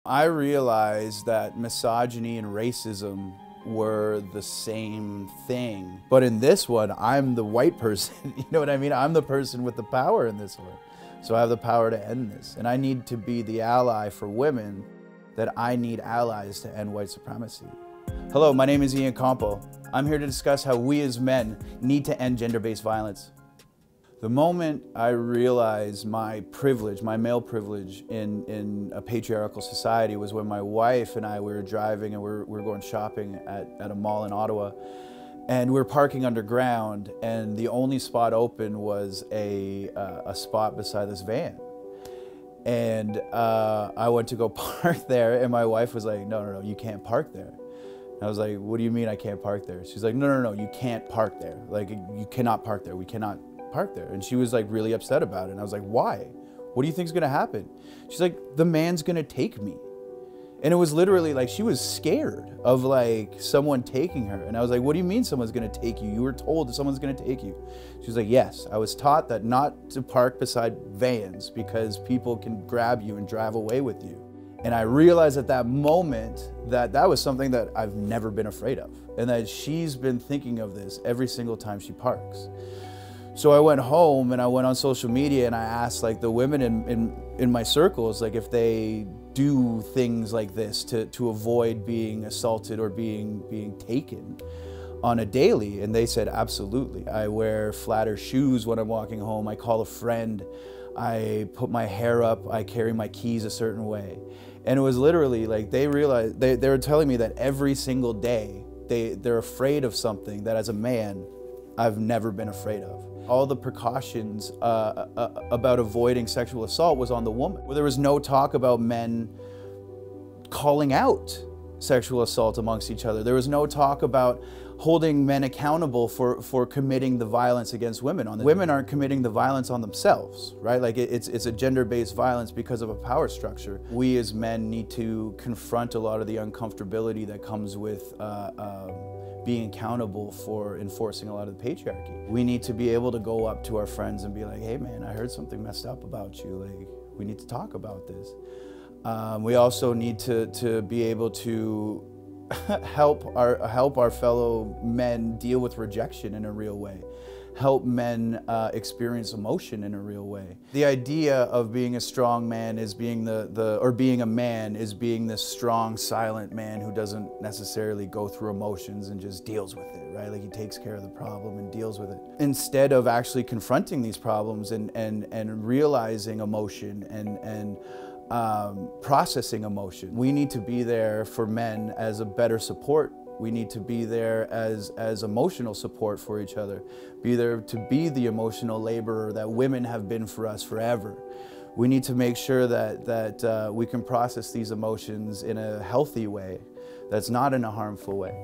I realized that misogyny and racism were the same thing. But in this one, I'm the white person, you know what I mean? I'm the person with the power in this one. So I have the power to end this. And I need to be the ally for women that I need allies to end white supremacy. Hello, my name is Campeau. I'm here to discuss how we as men need to end gender-based violence. The moment I realized my privilege, my male privilege in a patriarchal society was when my wife and I were driving and we're going shopping at a mall in Ottawa, and we were parking underground, and the only spot open was a spot beside this van. And I went to go park there, and my wife was like, no, you can't park there. And I was like, what do you mean I can't park there? She's like, no, you can't park there. Like, you cannot park there. We cannot park there. And she was like really upset about it. And I was like, why? What do you think's gonna happen? She's like, the man's gonna take me. And it was literally like, she was scared of like someone taking her. And I was like, what do you mean someone's gonna take you? You were told that someone's gonna take you. She was like, yes, I was taught that not to park beside vans because people can grab you and drive away with you. And I realized at that moment that that was something that I've never been afraid of, and that she's been thinking of this every single time she parks. So I went home and I went on social media and I asked like the women in my circles, like if they do things like this to avoid being assaulted or being taken on a daily, and they said absolutely. I wear flatter shoes when I'm walking home, I call a friend, I put my hair up, I carry my keys a certain way. And it was literally like they realized, they were telling me that every single day they're afraid of something that as a man I've never been afraid of. All the precautions about avoiding sexual assault was on the woman. There was no talk about men calling out sexual assault amongst each other. There was no talk about holding men accountable for committing the violence against women. Women aren't committing the violence on themselves, right? Like it's a gender-based violence because of a power structure. We as men need to confront a lot of the uncomfortability that comes with being accountable for enforcing a lot of the patriarchy. We need to be able to go up to our friends and be like, hey man, I heard something messed up about you. Like, we need to talk about this. We also need to be able to help our fellow men deal with rejection in a real way. Help men experience emotion in a real way. The idea of being a strong man is being or being a man is being this strong, silent man who doesn't necessarily go through emotions and just deals with it, right? Like he takes care of the problem and deals with it. Instead of actually confronting these problems and realizing emotion and processing emotion. We need to be there for men as a better support. We need to be there as emotional support for each other. Be there to be the emotional laborer that women have been for us forever. We need to make sure that we can process these emotions in a healthy way, that's not in a harmful way.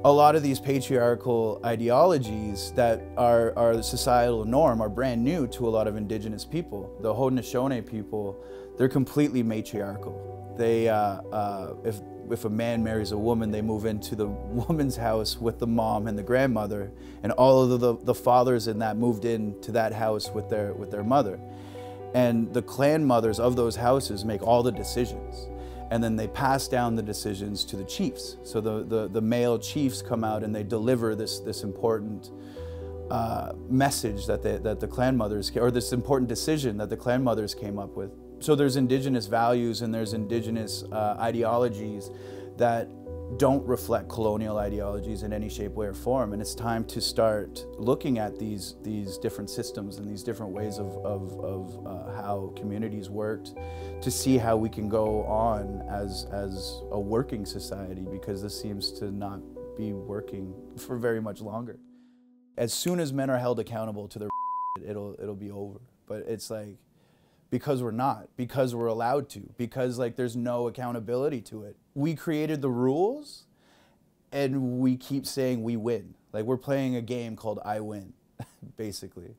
A lot of these patriarchal ideologies that are the societal norm are brand new to a lot of indigenous people. The Haudenosaunee people, they're completely matriarchal. They, if a man marries a woman, they move into the woman's house with the mom and the grandmother, and all of the fathers in that moved into that house with their mother. And the clan mothers of those houses make all the decisions. And then they pass down the decisions to the chiefs. So the male chiefs come out and they deliver this important message that the clan mothers, or this important decision that the clan mothers came up with. So there's indigenous values and there's indigenous ideologies that don't reflect colonial ideologies in any shape, way, or form. And it's time to start looking at these different systems and these different ways of how communities worked, to see how we can go on as a working society, because this seems to not be working for very much longer. As soon as men are held accountable to their it'll be over. But it's like, because we're not, because we're allowed to, because like there's no accountability to it. We created the rules and we keep saying we win. Like we're playing a game called I win, basically.